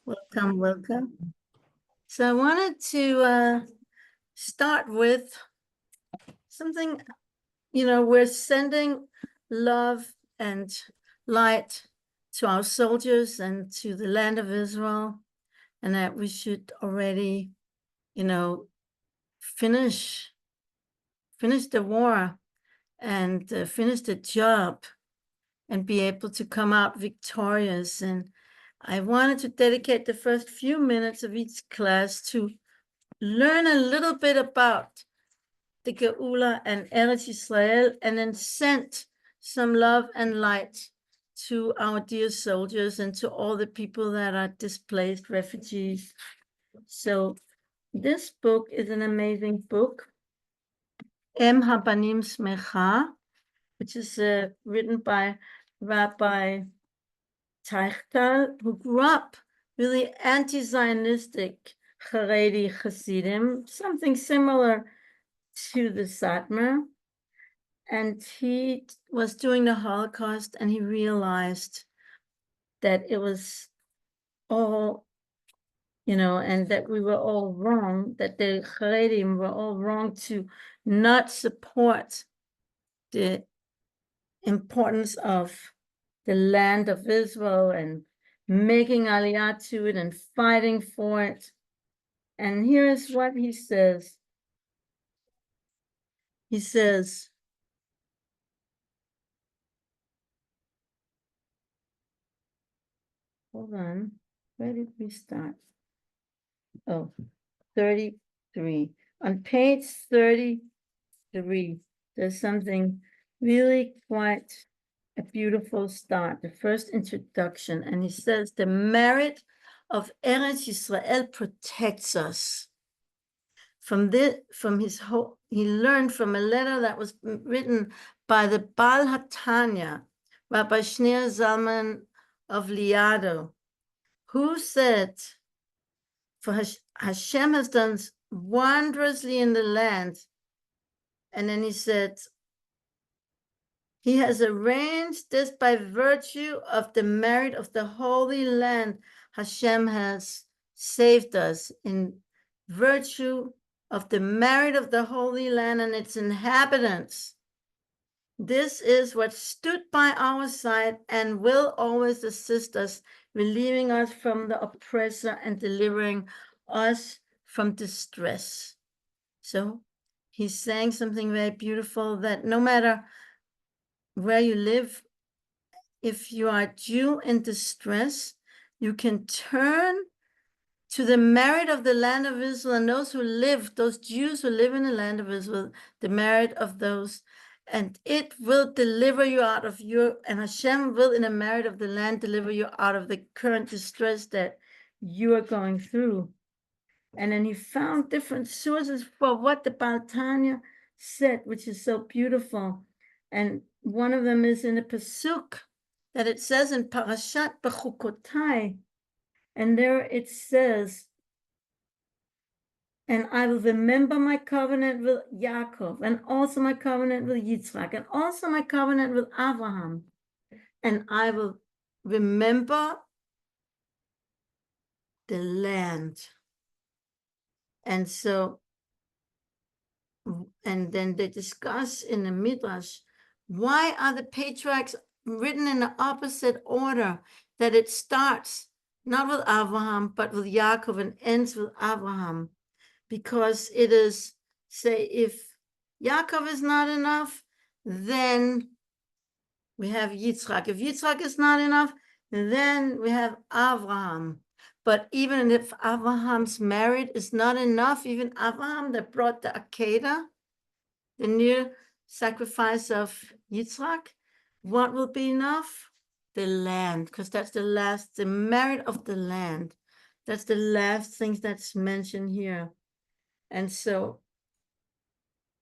Welcome, welcome. So I wanted to start with something, we're sending love and light to our soldiers and to the land of Israel, and that we should already, finish the war and finish the job and be able to come out victorious. And I wanted to dedicate the first few minutes of each class to learn a little bit about the Geula and Eretz Yisrael, and then sent some love and light to our dear soldiers and to all the people that are displaced refugees. So this book is an amazing book, Habanim Semeichah, which is written by Rabbi Teichtal, who grew up really anti-Zionistic Haredi Hasidim, something similar to the Satmar. And he was doing the Holocaust, and he realized that it was all, and that we were all wrong, that the Haredim were all wrong to not support the importance of the land of Israel and making aliyah to it and fighting for it. And here's what he says. He says, hold on, where did we start? Oh, 33. On page 33, there's something really quite a beautiful start, the first introduction. And he says, the merit of Eretz Yisrael protects us. He learned from a letter that was written by the Baal HaTanya, Rabbi Shneur Zalman of Liado, who said, for Hashem has done wondrously in the land. And then he said, he has arranged this by virtue of the merit of the Holy Land. Hashem has saved us in virtue of the merit of the Holy Land and its inhabitants. This is what stood by our side and will always assist us, relieving us from the oppressor and delivering us from distress. So he's saying something very beautiful, that no matter where you live, if you are Jew in distress, you can turn to the merit of the land of Israel and those Jews who live in the land of Israel, the merit of those, and it will deliver you out of and Hashem will, in the merit of the land, deliver you out of the current distress that you are going through. And then he found different sources for what the Baal Tanya said, which is so beautiful. And one of them is in the Pasuk that it says in Parashat Bechukotai. And there it says, and I will remember my covenant with Yaakov, and also my covenant with Yitzchak, and also my covenant with Abraham. And I will remember the land. And so, and then they discuss in the Midrash, why are the patriarchs written in the opposite order, that it starts not with Abraham, but with Yaakov and ends with Abraham? Because it is, say, if Yaakov is not enough, then we have Yitzchak. If Yitzchak is not enough, then we have Abraham. But even if Abraham's merit is not enough, even Abraham that brought the Akedah, the new sacrifice of Yitzchak, what will be enough? The land, because that's the merit of the land. That's the last thing that's mentioned here. And so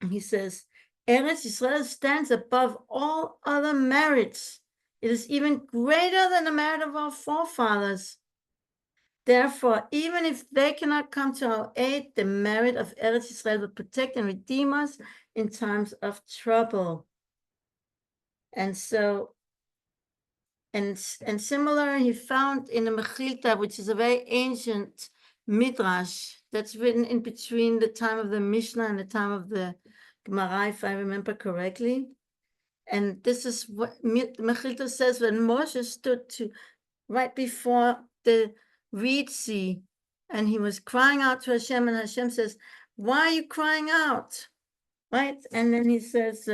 he says, Eretz Yisrael stands above all other merits. It is even greater than the merit of our forefathers. Therefore, even if they cannot come to our aid, the merit of Eretz Yisrael will protect and redeem us in times of trouble. And so And similar, he found in the Mechilta, which is a very ancient midrash that's written in between the time of the Mishnah and the time of the Gemara, if I remember correctly. And this is what Mechilta says when Moshe stood right before the reed sea, and he was crying out to Hashem, and Hashem says, "Why are you crying out?" Right? And then he says,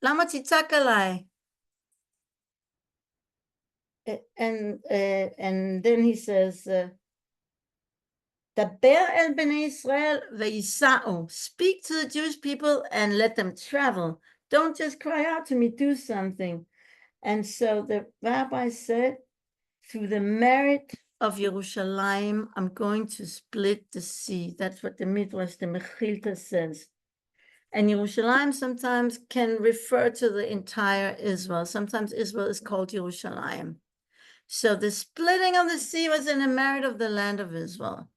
"Lama titzak alai?" And then he says, Daber el bnei Israel ve'yisa'u. Speak to the Jewish people and let them travel. Don't just cry out to me, do something. And so the rabbi said, through the merit of Yerushalayim, I'm going to split the sea. That's what the Midrash, the Mechilta says. And Yerushalayim sometimes can refer to the entire Israel. Sometimes Israel is called Yerushalayim. So the splitting of the sea was in the merit of the land of Israel.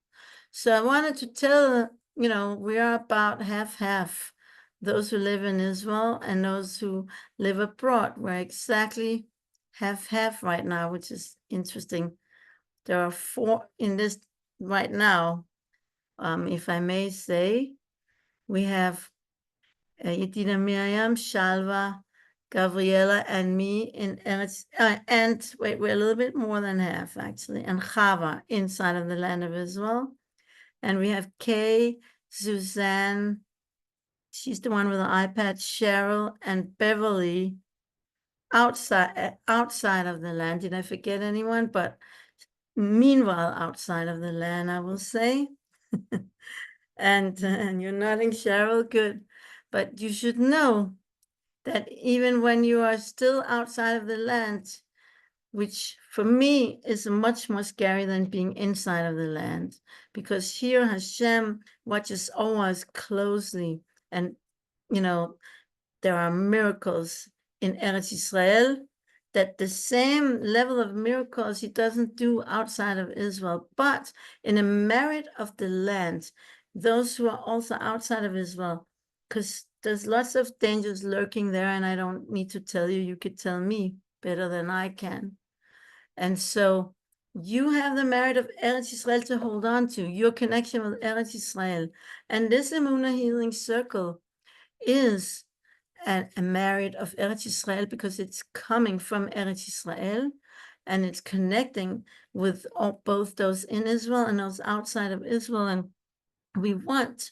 So I wanted to tell, we are about half-half, those who live in Israel and those who live abroad. We're exactly half-half right now, which is interesting. There are 4 in this right now, if I may say. We have Yedida Miriam, Shalva, Gabriela, and me in Eretz, and wait, we're a little bit more than half, actually, and Chava inside of the land of Israel. And we have Kay, Suzanne, she's the one with the iPad, Cheryl, and Beverly outside of the land. Did I forget anyone? But meanwhile, outside of the land, I will say. And you're nodding, Cheryl, good. But you should know that even when you are still outside of the land, which for me is much more scary than being inside of the land, because here Hashem watches over us closely, and there are miracles in Eretz Yisrael that the same level of miracles he doesn't do outside of Israel, but in the merit of the land, those who are also outside of Israel, because there's lots of dangers lurking there, and I don't need to tell you, you could tell me better than I can. And so you have the merit of Eretz Yisrael to hold on to, your connection with Eretz Yisrael. And this Emunah Healing Circle is a merit of Eretz Yisrael because it's coming from Eretz Yisrael, and it's connecting with both those in Israel and those outside of Israel. And we want,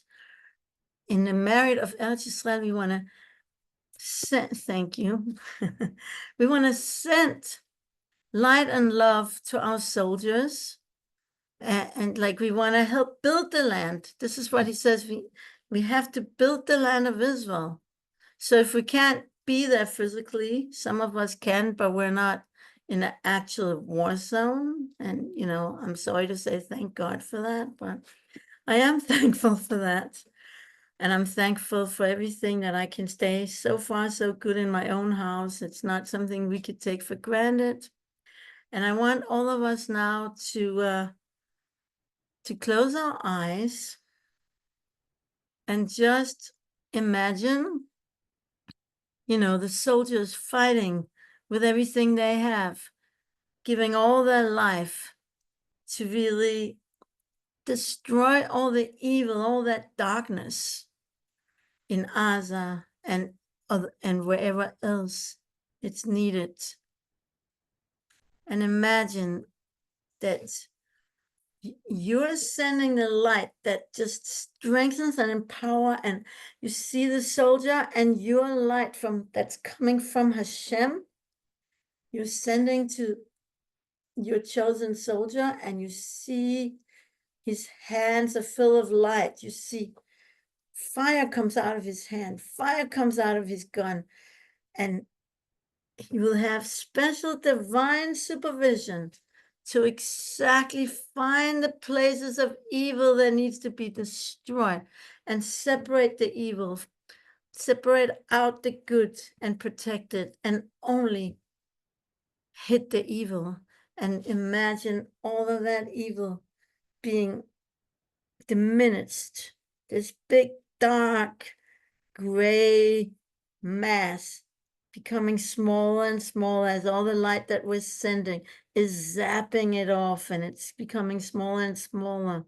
in the merit of Eretz Yisrael, we want to thank you. We want to send light and love to our soldiers, and like we want to help build the land. This is what he says, we have to build the land of Israel. So if we can't be there physically, some of us can, but we're not in an actual war zone. And, I'm sorry to say thank God for that, but I am thankful for that. And I'm thankful for everything that I can stay so far so good in my own house. It's not something we could take for granted. And I want all of us now to close our eyes and just imagine, the soldiers fighting with everything they have, giving all their life to really destroy all the evil, all that darkness in Gaza and wherever else it's needed. And imagine that you're sending the light that just strengthens and empowers, and you see the soldier and your light that's coming from Hashem, you're sending to your chosen soldier, and you see his hands are full of light. You see fire comes out of his hand, fire comes out of his gun, and he will have special divine supervision to exactly find the places of evil that needs to be destroyed and separate the evil, separate out the good and protect it, and only hit the evil. And imagine all of that evil being diminished, this big, dark, gray mass becoming smaller and smaller as all the light that we're sending is zapping it off, and it's becoming smaller and smaller.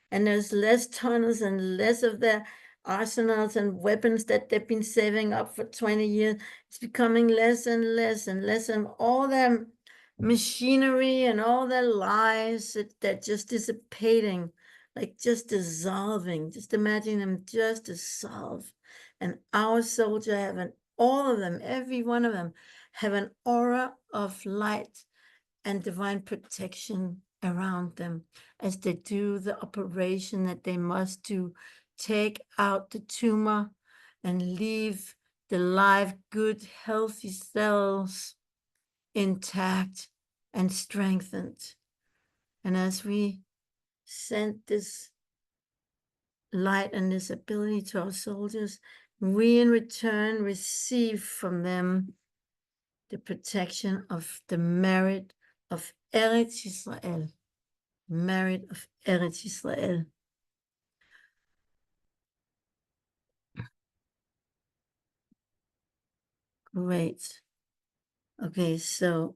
And there's less tunnels and less of their arsenals and weapons that they've been saving up for 20 years. It's becoming less and less and less, and all their machinery and all their lies, they're just dissipating, like just dissolving. Just imagine them just dissolve. And our soldier having all of them, every one of them, have an aura of light and divine protection around them as they do the operation that they must do, take out the tumor and leave the live, good, healthy cells intact and strengthened. And as we send this light and this ability to our soldiers, we in return receive from them the protection of the merit of Eretz Yisrael, merit of Eretz Yisrael. Great. Okay, so